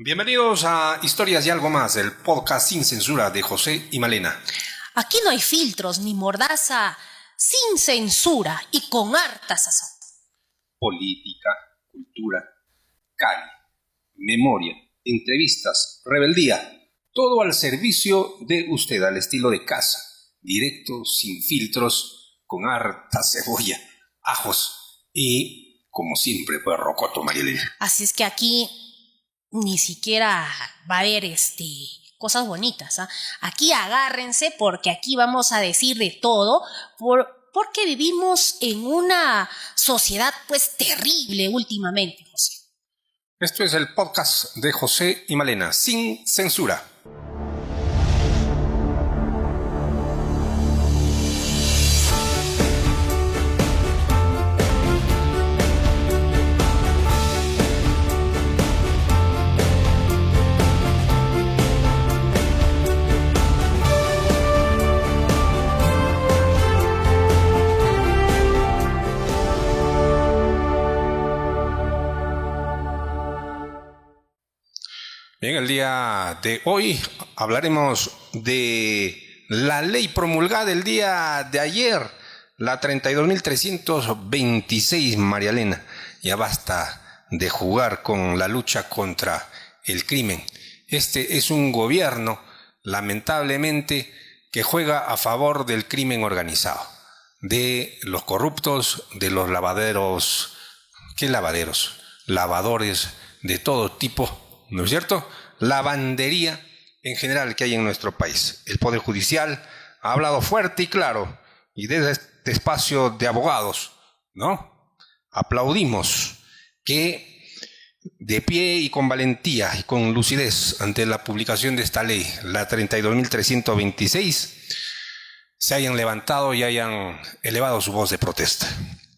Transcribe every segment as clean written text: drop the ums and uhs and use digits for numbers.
Bienvenidos a Historias y Algo Más, el podcast sin censura de José y Malena. Aquí no hay filtros ni mordaza, sin censura y con harta sazón. Política, cultura, Cali, memoria, entrevistas, rebeldía, todo al servicio de usted, al estilo de casa, directo, sin filtros, con harta cebolla, ajos y, como siempre, pues rocoto, Marielena. Así es que aquí ni siquiera va a haber cosas bonitas, ¿ah? Aquí agárrense porque aquí vamos a decir de todo porque vivimos en una sociedad pues terrible últimamente, José. Esto es el podcast de José y Malena, sin censura. Bien, el día de hoy hablaremos de la ley promulgada el día de ayer, la 32.326, María Elena. Ya basta de jugar con la lucha contra el crimen. Este es un gobierno, lamentablemente, que juega a favor del crimen organizado, de los corruptos, de los lavaderos. ¿Qué lavaderos? Lavadores de todo tipo, ¿no es cierto? Lavandería en general que hay en nuestro país. El Poder Judicial ha hablado fuerte y claro, y desde este espacio de abogados, ¿no? Aplaudimos que de pie y con valentía y con lucidez ante la publicación de esta ley, la 32.326, se hayan levantado y hayan elevado su voz de protesta.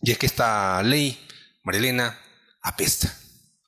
Y es que esta ley, María Elena, apesta,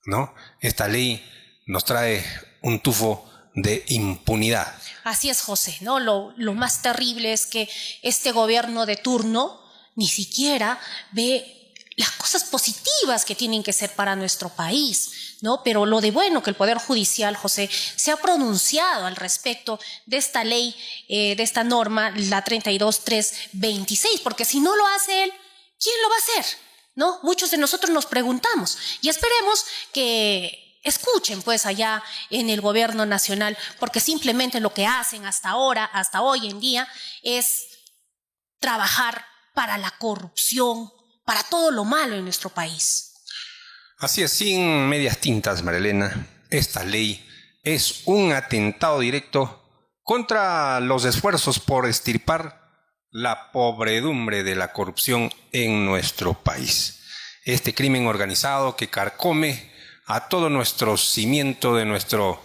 ¿no? Esta ley nos trae un tufo de impunidad. Así es, José, ¿no? Lo más terrible es que este gobierno de turno ni siquiera ve las cosas positivas que tienen que ser para nuestro país, ¿no? Pero lo de bueno que el Poder Judicial, José, se ha pronunciado al respecto de esta ley, de esta norma, la 32.326, porque si no lo hace él, ¿quién lo va a hacer? ¿No? Muchos de nosotros nos preguntamos y esperemos que escuchen pues allá en el gobierno nacional, porque simplemente lo que hacen hasta ahora, hasta hoy en día, es trabajar para la corrupción, para todo lo malo en nuestro país. Así es, sin medias tintas, María Elena, esta ley es un atentado directo contra los esfuerzos por extirpar la podredumbre de la corrupción en nuestro país. Este crimen organizado que carcome a todo nuestro cimiento de nuestro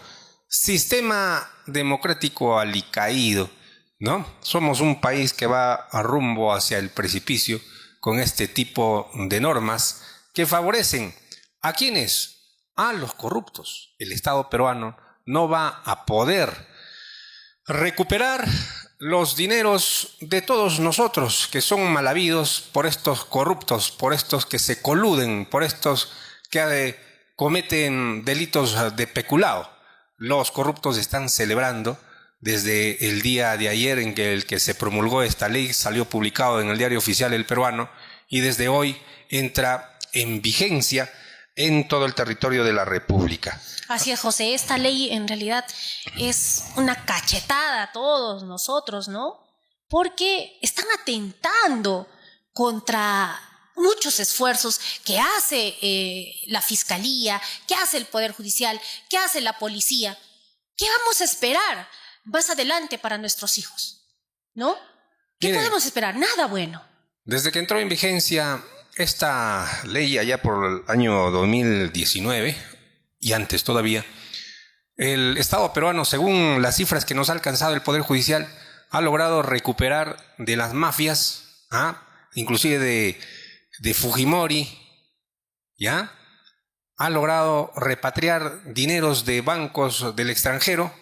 sistema democrático alicaído, ¿no? Somos un país que va a rumbo hacia el precipicio con este tipo de normas que favorecen ¿a quiénes? A los corruptos. El Estado peruano no va a poder recuperar los dineros de todos nosotros que son mal habidos por estos corruptos, por estos que se coluden, por estos que cometen delitos de peculado. Los corruptos están celebrando desde el día de ayer en que el que se promulgó esta ley salió publicado en el Diario Oficial El Peruano y desde hoy entra en vigencia en todo el territorio de la República. Así es, José, esta ley en realidad es una cachetada a todos nosotros, ¿no? Porque están atentando contra muchos esfuerzos que hace la Fiscalía, que hace el Poder Judicial, que hace la Policía. ¿Qué vamos a esperar más adelante para nuestros hijos? ¿No? ¿Qué podemos esperar? Nada bueno. Desde que entró en vigencia esta ley allá por el año 2019 y antes todavía, el Estado peruano, según las cifras que nos ha alcanzado el Poder Judicial, ha logrado recuperar de las mafias, inclusive de Fujimori, ¿ya? Ha logrado repatriar dineros de bancos del extranjero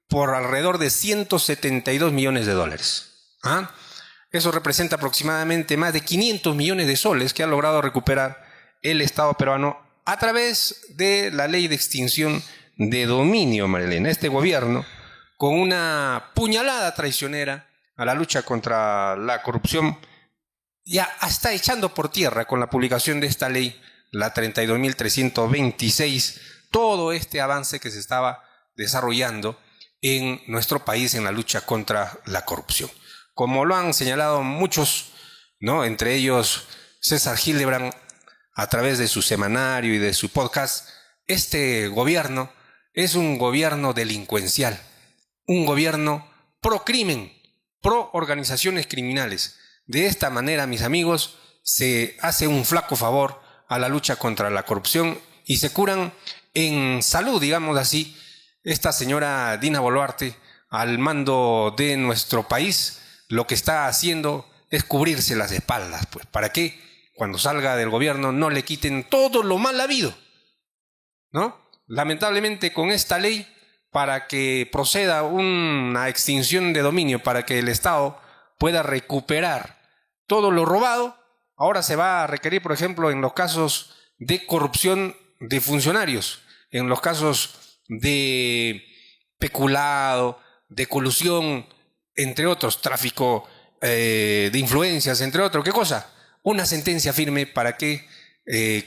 por alrededor de $172 millones. Eso representa aproximadamente más de 500 millones de soles que ha logrado recuperar el Estado peruano a través de la ley de extinción de dominio, Marilena. Este gobierno, con una puñalada traicionera a la lucha contra la corrupción, ya está echando por tierra con la publicación de esta ley, la 32.326, todo este avance que se estaba desarrollando en nuestro país en la lucha contra la corrupción. Como lo han señalado muchos, ¿no? Entre ellos César Hildebrand, a través de su semanario y de su podcast, este gobierno es un gobierno delincuencial, un gobierno pro crimen, pro organizaciones criminales. De esta manera, mis amigos, se hace un flaco favor a la lucha contra la corrupción y se curan en salud, digamos así, esta señora Dina Boluarte al mando de nuestro país. Lo que está haciendo es cubrirse las espaldas, pues, ¿para qué? Cuando salga del gobierno no le quiten todo lo mal habido, ¿no? Lamentablemente con esta ley, para que proceda una extinción de dominio, para que el Estado pueda recuperar todo lo robado, ahora se va a requerir, por ejemplo, en los casos de corrupción de funcionarios, en los casos de peculado, de colusión, entre otros, tráfico de influencias, entre otros, ¿qué cosa? Una sentencia firme para que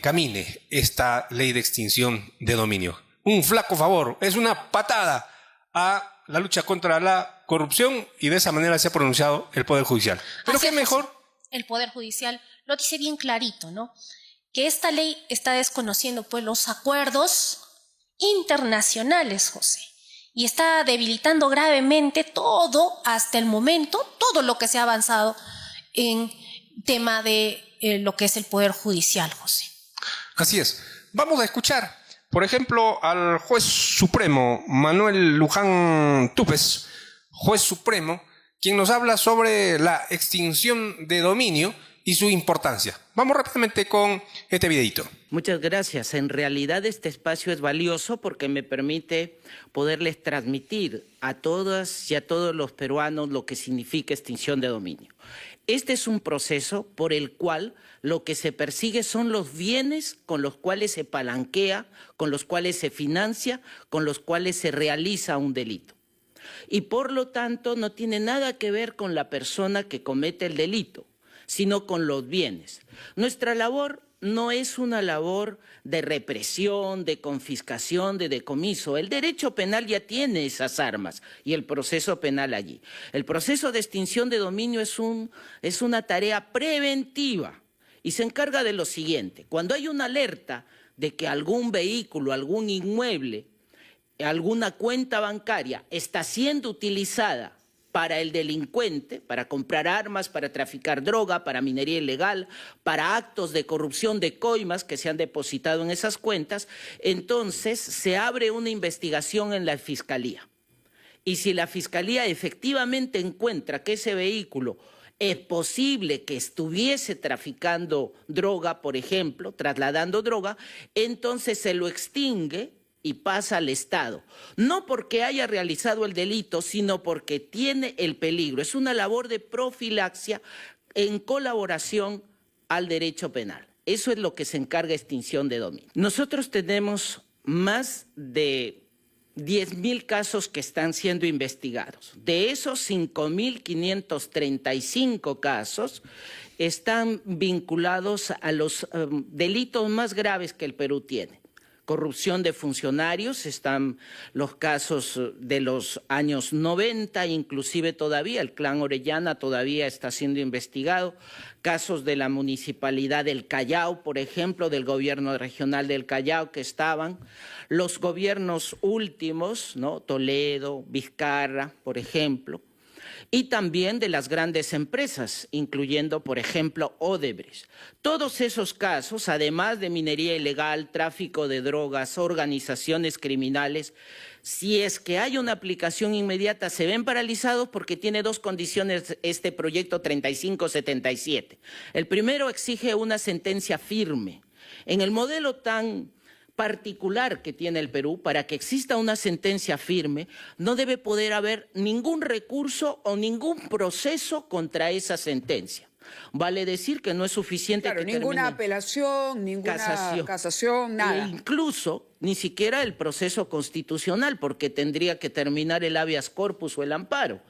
camine esta ley de extinción de dominio. Un flaco favor, es una patada a la lucha contra la corrupción y de esa manera se ha pronunciado el Poder Judicial. Pero qué mejor. El Poder Judicial lo dice bien clarito, ¿no? Que esta ley está desconociendo pues los acuerdos internacionales, José, y está debilitando gravemente todo hasta el momento, todo lo que se ha avanzado en tema de lo que es el Poder Judicial, José. Así es. Vamos a escuchar, por ejemplo, al juez supremo Manuel Luján Tupes, juez supremo, quien nos habla sobre la extinción de dominio y su importancia. Vamos rápidamente con este videito. Muchas gracias. En realidad este espacio es valioso porque me permite poderles transmitir a todas y a todos los peruanos lo que significa extinción de dominio. Este es un proceso por el cual lo que se persigue son los bienes con los cuales se palanquea, con los cuales se financia, con los cuales se realiza un delito. Y por lo tanto no tiene nada que ver con la persona que comete el delito, sino con los bienes. Nuestra labor no es una labor de represión, de confiscación, de decomiso. El derecho penal ya tiene esas armas y el proceso penal allí. El proceso de extinción de dominio es una tarea preventiva y se encarga de lo siguiente. Cuando hay una alerta de que algún vehículo, algún inmueble, alguna cuenta bancaria está siendo utilizada para el delincuente, para comprar armas, para traficar droga, para minería ilegal, para actos de corrupción de coimas que se han depositado en esas cuentas, entonces se abre una investigación en la Fiscalía. Y si la Fiscalía efectivamente encuentra que ese vehículo es posible que estuviese traficando droga, por ejemplo, trasladando droga, entonces se lo extingue y pasa al Estado, no porque haya realizado el delito, sino porque tiene el peligro. Es una labor de profilaxia en colaboración al derecho penal. Eso es lo que se encarga extinción de dominio. Nosotros tenemos más de 10.000 casos que están siendo investigados. De esos 5.535 casos están vinculados a los delitos más graves que el Perú tiene. Corrupción de funcionarios, están los casos de los años 90, inclusive todavía, el clan Orellana todavía está siendo investigado, casos de la Municipalidad del Callao, por ejemplo, del Gobierno Regional del Callao que estaban, los gobiernos últimos, ¿no? Toledo, Vizcarra, por ejemplo, y también de las grandes empresas, incluyendo, por ejemplo, Odebrecht. Todos esos casos, además de minería ilegal, tráfico de drogas, organizaciones criminales, si es que hay una aplicación inmediata, se ven paralizados porque tiene dos condiciones este proyecto 3577. El primero exige una sentencia firme. En el modelo tan particular que tiene el Perú, para que exista una sentencia firme, no debe poder haber ningún recurso o ningún proceso contra esa sentencia. Vale decir que no es suficiente Claro, que ninguna termine apelación, ninguna casación, nada. E incluso ni siquiera el proceso constitucional, porque tendría que terminar el habeas corpus o el amparo.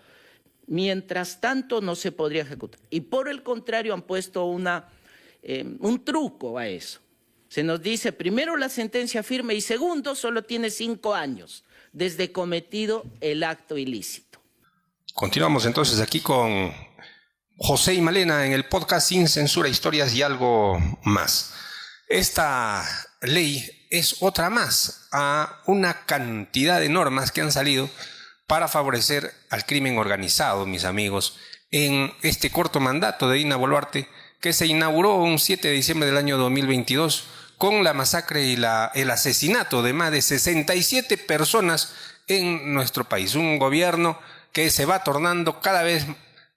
Mientras tanto, no se podría ejecutar. Y por el contrario, han puesto un truco a eso. Se nos dice, primero, la sentencia firme y segundo, solo tiene 5 años desde cometido el acto ilícito. Continuamos entonces aquí con José y Malena en el podcast Sin Censura, Historias y Algo Más. Esta ley es otra más a una cantidad de normas que han salido para favorecer al crimen organizado, mis amigos, en este corto mandato de Dina Boluarte, que se inauguró un 7 de diciembre del año 2022 con la masacre y el asesinato de más de 67 personas en nuestro país. Un gobierno que se va tornando cada vez,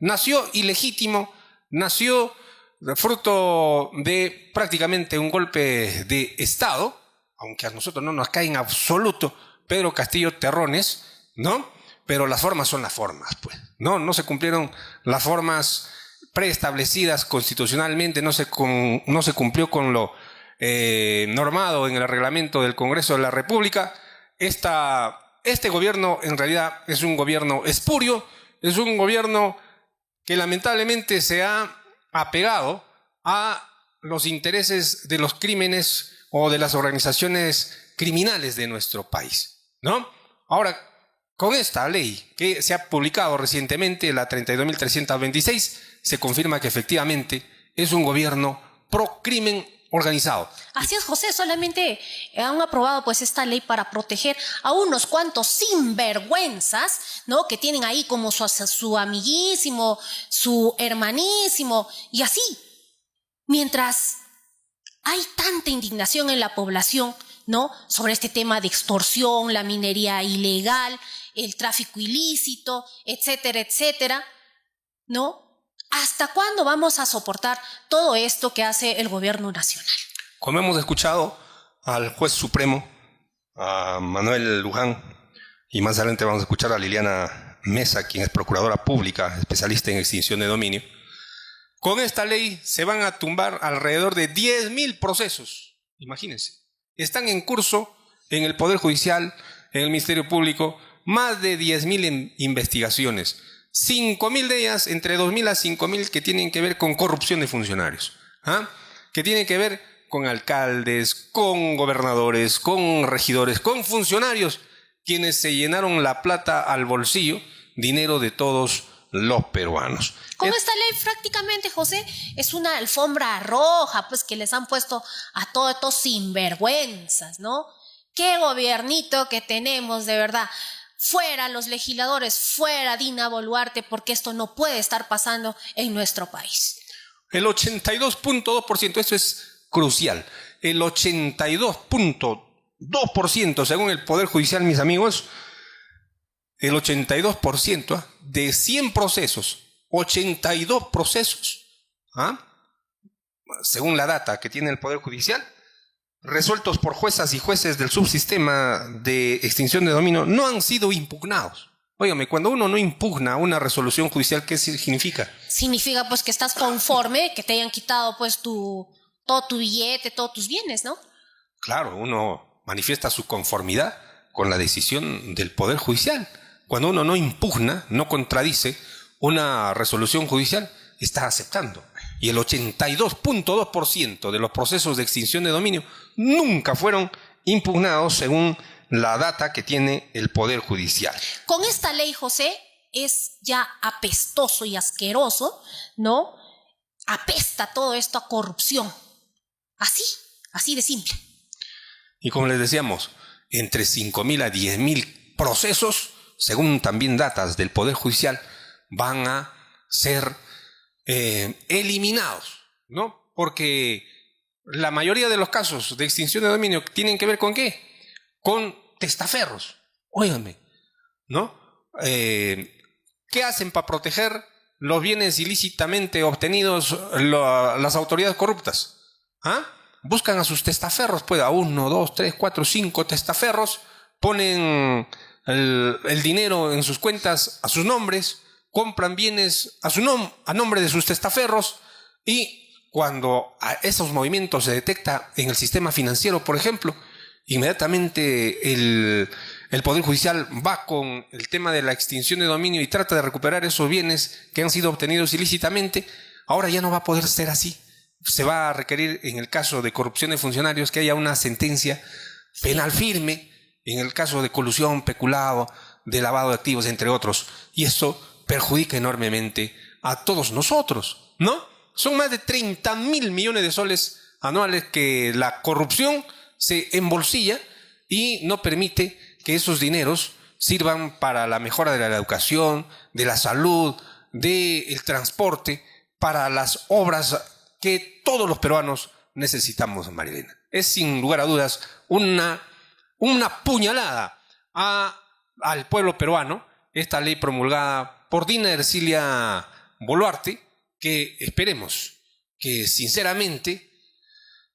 nació ilegítimo, nació fruto de prácticamente un golpe de Estado, aunque a nosotros no nos cae en absoluto Pedro Castillo Terrones, ¿no? Pero las formas son las formas, pues, ¿no? No se cumplieron las formas preestablecidas constitucionalmente, no se cumplió con lo normado en el reglamento del Congreso de la República. Este gobierno en realidad es un gobierno espurio, es un gobierno que lamentablemente se ha apegado a los intereses de los crímenes o de las organizaciones criminales de nuestro país, ¿no? Ahora, con esta ley que se ha publicado recientemente, la 32.326, se confirma que efectivamente es un gobierno pro crimen organizado. Así es, José, solamente han aprobado pues esta ley para proteger a unos cuantos sinvergüenzas, ¿no? Que tienen ahí como su amiguísimo, su hermanísimo, y así. Mientras hay tanta indignación en la población, ¿no? Sobre este tema de extorsión, la minería ilegal, el tráfico ilícito, etcétera, etcétera, ¿no? ¿Hasta cuándo vamos a soportar todo esto que hace el gobierno nacional? Como hemos escuchado al juez supremo, a Manuel Luján, y más adelante vamos a escuchar a Liliana Mesa, quien es procuradora pública, especialista en extinción de dominio, con esta ley se van a tumbar alrededor de 10.000 procesos. Imagínense. Están en curso en el Poder Judicial, en el Ministerio Público, más de 10.000 investigaciones. 5.000 de ellas, entre 2.000 a 5.000, que tienen que ver con corrupción de funcionarios, que tienen que ver con alcaldes, con gobernadores, con regidores, con funcionarios, quienes se llenaron la plata al bolsillo, dinero de todos los peruanos. Con esta ley prácticamente, José, es una alfombra roja, pues que les han puesto a todos estos sinvergüenzas, ¿no? Qué gobiernito que tenemos, de verdad. Fuera los legisladores, fuera Dina Boluarte, porque esto no puede estar pasando en nuestro país. El 82.2%, esto es crucial, el 82.2%, según el Poder Judicial, mis amigos, el 82% de 100 procesos, 82 procesos, según la data que tiene el Poder Judicial, resueltos por juezas y jueces del subsistema de extinción de dominio, no han sido impugnados. Óigame, cuando uno no impugna una resolución judicial, ¿qué significa? Significa pues que estás conforme, que te hayan quitado pues todo tu billete, todos tus bienes, ¿no? Claro, uno manifiesta su conformidad con la decisión del Poder Judicial. Cuando uno no impugna, no contradice una resolución judicial, está aceptando. Y el 82.2% de los procesos de extinción de dominio nunca fueron impugnados según la data que tiene el Poder Judicial. Con esta ley, José, es ya apestoso y asqueroso, ¿no? Apesta todo esto a corrupción. Así de simple. Y como les decíamos, entre 5.000 a 10.000 procesos, según también datas del Poder Judicial, van a ser eliminados, ¿no? Porque la mayoría de los casos de extinción de dominio tienen que ver con ¿qué? Con testaferros. Óiganme, ¿no? ¿Qué hacen para proteger los bienes ilícitamente obtenidos las autoridades corruptas? Buscan a sus testaferros, pues a 1, 2, 3, 4, 5 testaferros, ponen el dinero en sus cuentas a sus nombres, compran bienes a nombre de sus testaferros, Y cuando a esos movimientos se detecta en el sistema financiero, por ejemplo, inmediatamente el Poder Judicial va con el tema de la extinción de dominio y trata de recuperar esos bienes que han sido obtenidos ilícitamente. Ahora ya no va a poder ser así. Se va a requerir, en el caso de corrupción de funcionarios, que haya una sentencia penal firme, en el caso de colusión, peculado, de lavado de activos, entre otros. Y esto perjudica enormemente a todos nosotros, ¿no? Son más de 30.000 millones de soles anuales que la corrupción se embolsilla y no permite que esos dineros sirvan para la mejora de la educación, de la salud, del transporte, para las obras que todos los peruanos necesitamos, Marilena. Es sin lugar a dudas una puñalada al pueblo peruano, esta ley promulgada por Dina Ercilia Boluarte, que esperemos que sinceramente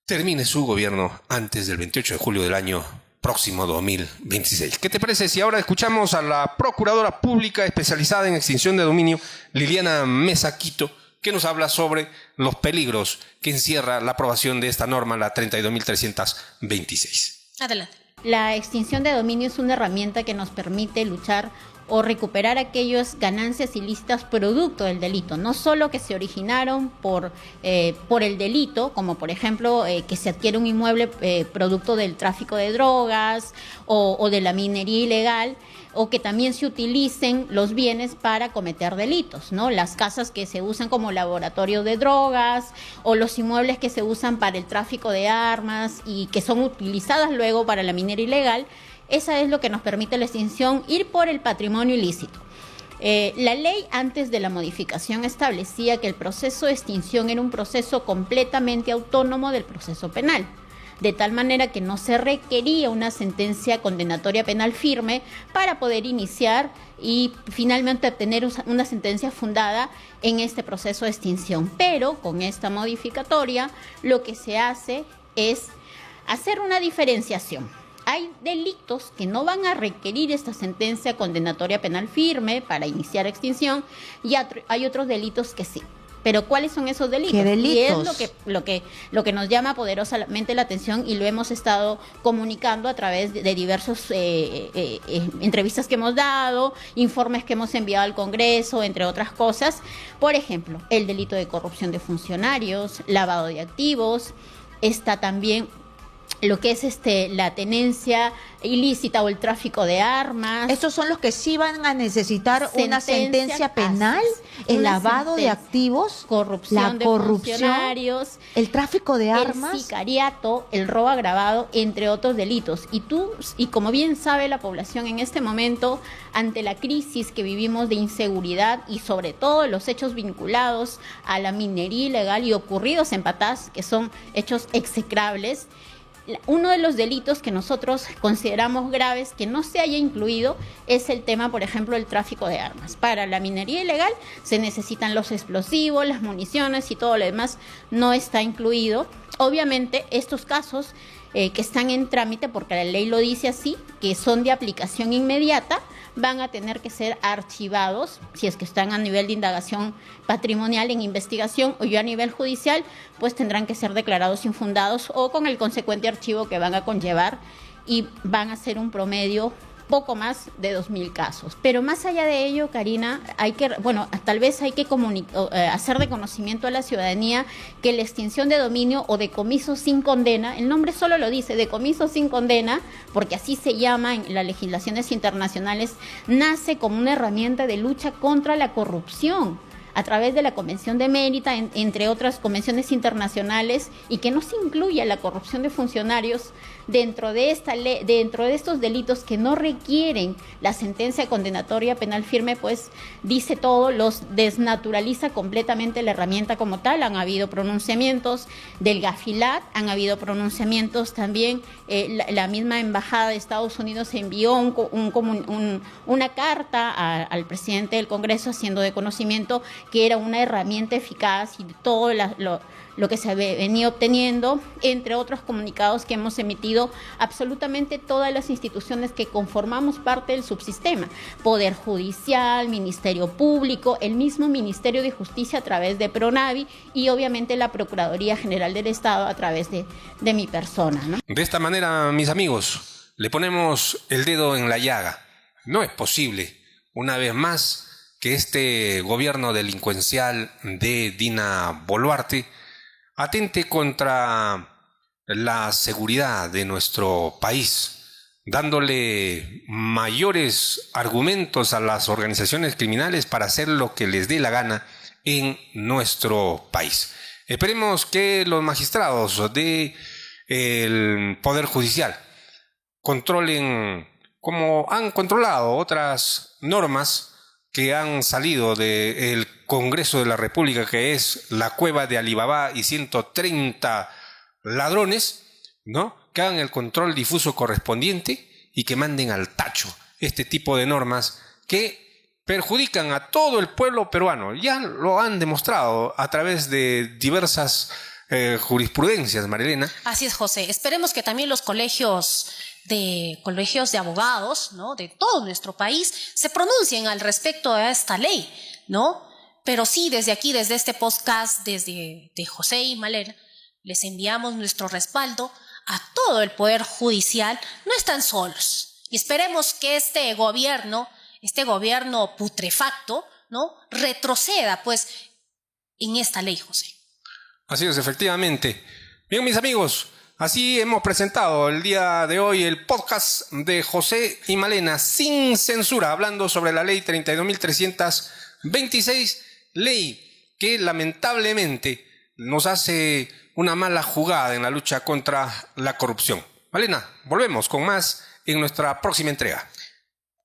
termine su gobierno antes del 28 de julio del año próximo 2026. ¿Qué te parece si ahora escuchamos a la Procuradora Pública especializada en extinción de dominio, Liliana Mesa Quito, que nos habla sobre los peligros que encierra la aprobación de esta norma, la 32.326? Adelante. La extinción de dominio es una herramienta que nos permite luchar o recuperar aquellas ganancias ilícitas producto del delito, no solo que se originaron por el delito, como por ejemplo que se adquiere un inmueble producto del tráfico de drogas o de la minería ilegal, o que también se utilicen los bienes para cometer delitos, ¿no? Las casas que se usan como laboratorio de drogas o los inmuebles que se usan para el tráfico de armas y que son utilizadas luego para la minería ilegal. Esa es lo que nos permite la extinción, ir por el patrimonio ilícito. La ley antes de la modificación establecía que el proceso de extinción era un proceso completamente autónomo del proceso penal, de tal manera que no se requería una sentencia condenatoria penal firme para poder iniciar y finalmente obtener una sentencia fundada en este proceso de extinción. Pero con esta modificatoria lo que se hace es hacer una diferenciación. Hay delitos que no van a requerir esta sentencia condenatoria penal firme para iniciar extinción y hay otros delitos que sí. Pero ¿cuáles son esos delitos? ¿Qué delitos? Y es lo que nos llama poderosamente la atención y lo hemos estado comunicando a través de diversas entrevistas que hemos dado, informes que hemos enviado al Congreso, entre otras cosas. Por ejemplo, el delito de corrupción de funcionarios, lavado de activos, está también lo que es la tenencia ilícita o el tráfico de armas. Estos son los que sí van a necesitar una sentencia penal, el lavado de activos, corrupción de funcionarios, el tráfico de armas, el sicariato, el robo agravado, entre otros delitos. Y como bien sabe la población en este momento, ante la crisis que vivimos de inseguridad y sobre todo los hechos vinculados a la minería ilegal y ocurridos en Patás, que son hechos execrables, uno de los delitos que nosotros consideramos graves que no se haya incluido es el tema, por ejemplo, el tráfico de armas. Para la minería ilegal se necesitan los explosivos, las municiones y todo lo demás no está incluido. Obviamente estos casos que están en trámite, porque la ley lo dice así, que son de aplicación inmediata, van a tener que ser archivados, si es que están a nivel de indagación patrimonial en investigación o ya a nivel judicial, pues tendrán que ser declarados infundados o con el consecuente archivo que van a conllevar y van a ser un promedio poco más de 2.000 casos. Pero más allá de ello, Karina, tal vez hay que hacer de conocimiento a la ciudadanía que la extinción de dominio o decomiso sin condena, el nombre solo lo dice, decomiso sin condena, porque así se llama en las legislaciones internacionales, nace como una herramienta de lucha contra la corrupción a través de la Convención de Mérida, entre otras convenciones internacionales, y que no se incluya la corrupción de funcionarios dentro de esta ley, dentro de estos delitos que no requieren la sentencia condenatoria penal firme, pues dice todo, los desnaturaliza completamente la herramienta como tal. Han habido pronunciamientos del Gafilat, han habido pronunciamientos también, la misma Embajada de Estados Unidos envió una carta al presidente del Congreso haciendo de conocimiento que era una herramienta eficaz y todo lo que se venía obteniendo, entre otros comunicados que hemos emitido absolutamente todas las instituciones que conformamos parte del subsistema, Poder Judicial, Ministerio Público, el mismo Ministerio de Justicia a través de PRONAVI y obviamente la Procuraduría General del Estado a través de mi persona, ¿no? De esta manera, mis amigos, le ponemos el dedo en la llaga. No es posible, una vez más, que este gobierno delincuencial de Dina Boluarte atente contra la seguridad de nuestro país, dándole mayores argumentos a las organizaciones criminales para hacer lo que les dé la gana en nuestro país. Esperemos que los magistrados del Poder Judicial controlen, como han controlado otras normas que han salido del Congreso de la República, que es la cueva de Alibaba y 130 ladrones, ¿no? Que hagan el control difuso correspondiente y que manden al tacho este tipo de normas que perjudican a todo el pueblo peruano. Ya lo han demostrado a través de diversas jurisprudencias, Marilena. Así es, José. Esperemos que también los colegios de abogados, ¿no?, de todo nuestro país se pronuncien al respecto de esta ley, ¿no? Pero sí, desde aquí, desde este podcast, desde de José y Malena, les enviamos nuestro respaldo a todo el Poder Judicial. No están solos. Y esperemos que este gobierno putrefacto, ¿no?, retroceda, pues, en esta ley, José. Así es, efectivamente. Bien, mis amigos, así hemos presentado el día de hoy el podcast de José y Malena sin censura, hablando sobre la ley 32.326, ley que lamentablemente nos hace una mala jugada en la lucha contra la corrupción. Malena, volvemos con más en nuestra próxima entrega.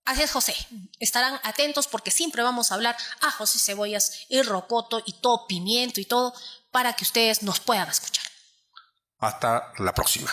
Así es, José. Estarán atentos porque siempre vamos a hablar a José Cebollas y rocoto y todo pimiento y todo para que ustedes nos puedan escuchar. Hasta la próxima.